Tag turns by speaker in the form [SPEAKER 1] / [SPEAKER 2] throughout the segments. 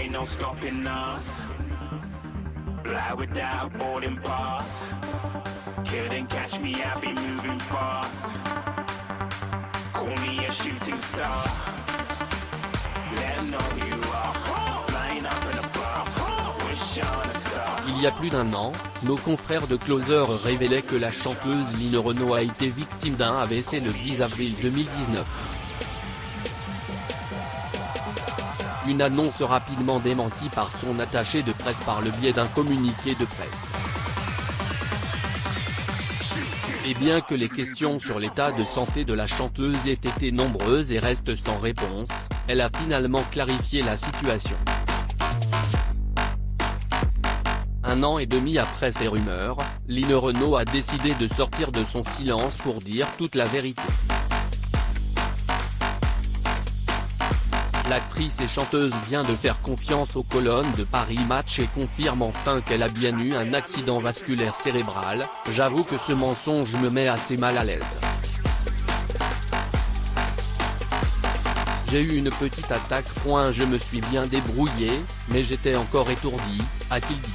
[SPEAKER 1] ain't no stopping us. Fly without boarding pass. Couldn't catch me, I be moving fast. Call me a shooting star. Let 'em know who you are. Flying up in a bar. Wish on a star.
[SPEAKER 2] Il y a plus d'un an, nos confrères de Closer révélaient que la chanteuse Lynn Renaud a été victime d'un AVC le 10 avril 2019. Une annonce rapidement démentie par son attaché de presse par le biais d'un communiqué de presse. Et bien que les questions sur l'état de santé de la chanteuse aient été nombreuses et restent sans réponse, elle a finalement clarifié la situation. Un an et demi après ces rumeurs, Lynn Renaud a décidé de sortir de son silence pour dire toute la vérité. L'actrice et chanteuse vient de faire confiance aux colonnes de Paris Match et confirme enfin qu'elle a bien eu un accident vasculaire cérébral. J'avoue que ce mensonge me met assez mal à l'aise. J'ai eu une petite attaque. Je me suis bien débrouillé, mais j'étais encore étourdi, a-t-il dit.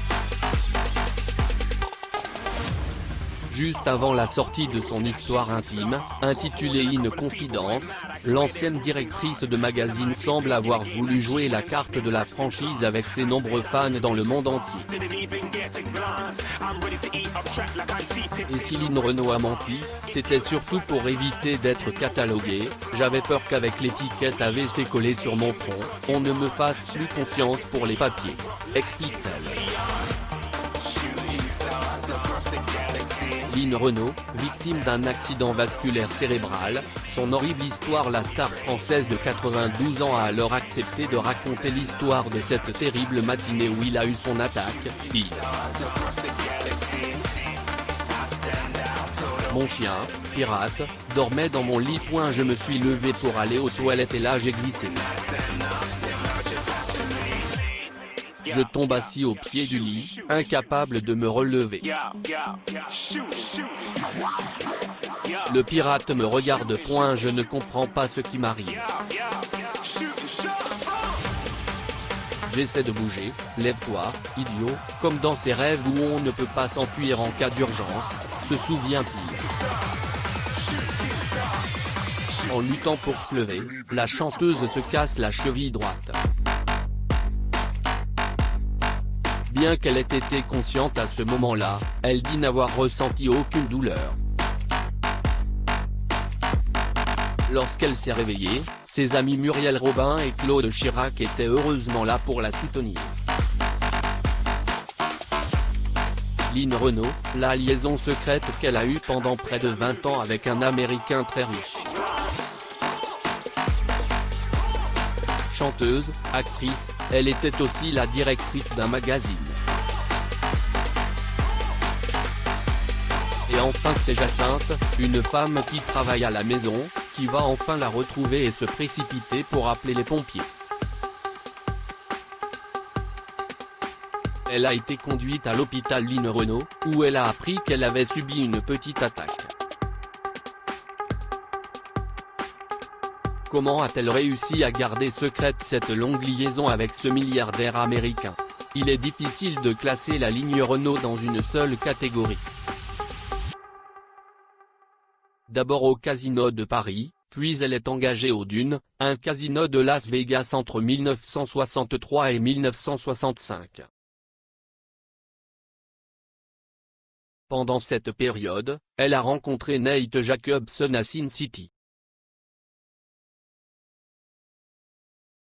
[SPEAKER 2] Juste avant la sortie de son histoire intime, intitulée Une confidence, l'ancienne directrice de magazine semble avoir voulu jouer la carte de la franchise avec ses nombreux fans dans le monde entier. Et si Lynn Renaud a menti, c'était surtout pour éviter d'être cataloguée. J'avais peur qu'avec l'étiquette AVC collée sur mon front, on ne me fasse plus confiance pour les papiers, explique-t-elle. Lynn Renaud, victime d'un accident vasculaire cérébral, son horrible histoire. La star française de 92 ans a alors accepté de raconter l'histoire de cette terrible matinée où il a eu son attaque. Mon chien, pirate, dormait dans mon lit. Je me suis levé pour aller aux toilettes et là j'ai glissé. Je tombe assis au pied du lit, incapable de me relever. Le pirate me regarde. Je ne comprends pas ce qui m'arrive. J'essaie de bouger. Lève-toi, idiot, comme dans ces rêves où on ne peut pas s'enfuir en cas d'urgence, se souvient-il. En luttant pour se lever, la chanteuse se casse la cheville droite. Bien qu'elle ait été consciente à ce moment-là, elle dit n'avoir ressenti aucune douleur. Lorsqu'elle s'est réveillée, ses amis Muriel Robin et Claude Chirac étaient heureusement là pour la soutenir. Lynn Renaud, la liaison secrète qu'elle a eue pendant près de 20 ans avec un Américain très riche. Chanteuse, actrice, elle était aussi la directrice d'un magazine. Et enfin c'est Jacinthe, une femme qui travaille à la maison, qui va enfin la retrouver et se précipiter pour appeler les pompiers. Elle a été conduite à l'hôpital Lynn Renaud, où elle a appris qu'elle avait subi une petite attaque. Comment a-t-elle réussi à garder secrète cette longue liaison avec ce milliardaire américain? Il est difficile de classer la ligne Renaud dans une seule catégorie. D'abord au Casino de Paris, puis elle est engagée au Dune, un casino de Las Vegas entre 1963 et 1965. Pendant cette période, elle a rencontré Nate Jacobson à Sin City.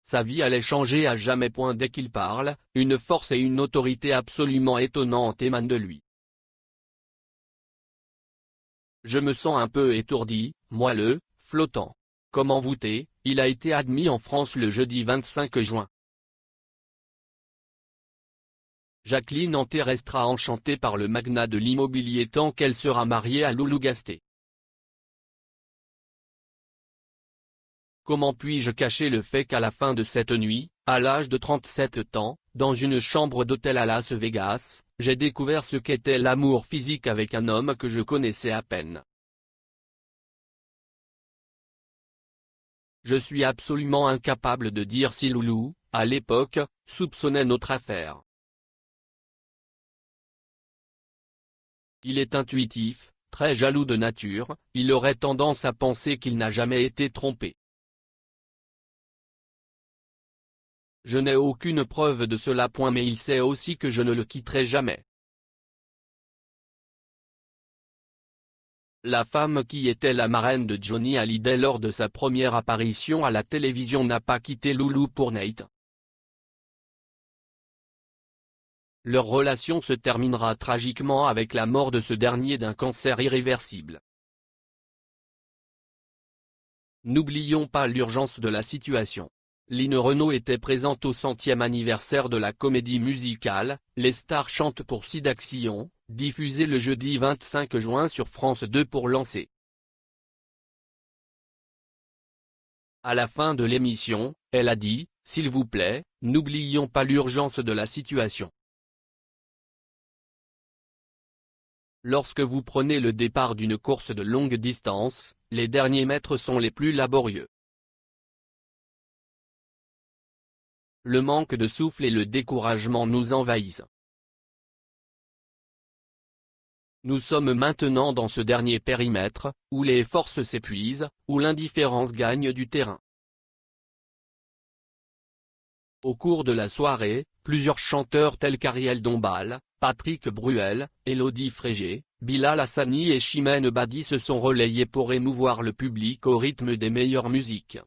[SPEAKER 2] Sa vie allait changer à jamais. Dès qu'il parle, une force et une autorité absolument étonnantes émanent de lui. Je me sens un peu étourdi, moelleux, flottant. Comme envoûté, il a été admis en France le jeudi 25 juin. Jacqueline Anté restera enchantée par le magnat de l'immobilier tant qu'elle sera mariée à Loulou Gasté. Comment puis-je cacher le fait qu'à la fin de cette nuit, à l'âge de 37 ans, dans une chambre d'hôtel à Las Vegas, j'ai découvert ce qu'était l'amour physique avec un homme que je connaissais à peine. Je suis absolument incapable de dire si Loulou à l'époque, soupçonnait notre affaire. Il est intuitif, très jaloux de nature, il aurait tendance à penser qu'il n'a jamais été trompé. Je n'ai aucune preuve de cela. Mais il sait aussi que je ne le quitterai jamais. La femme qui était la marraine de Johnny Hallyday lors de sa première apparition à la télévision n'a pas quitté Loulou pour Nate. Leur relation se terminera tragiquement avec la mort de ce dernier d'un cancer irréversible. N'oublions pas l'urgence de la situation. Lynn Renaud était présente au 100e anniversaire de la comédie musicale « Les stars chantent pour Sidaction », diffusée le jeudi 25 juin sur France 2 pour lancer. À la fin de l'émission, elle a dit « S'il vous plaît, n'oublions pas l'urgence de la situation. Lorsque vous prenez le départ d'une course de longue distance, les derniers mètres sont les plus laborieux. Le manque de souffle et le découragement nous envahissent. Nous sommes maintenant dans ce dernier périmètre, où les forces s'épuisent, où l'indifférence gagne du terrain. » Au cours de la soirée, plusieurs chanteurs tels qu'Ariel Dombal, Patrick Bruel, Élodie Frégé, Bilal Hassani et Chimène Badi se sont relayés pour émouvoir le public au rythme des meilleures musiques.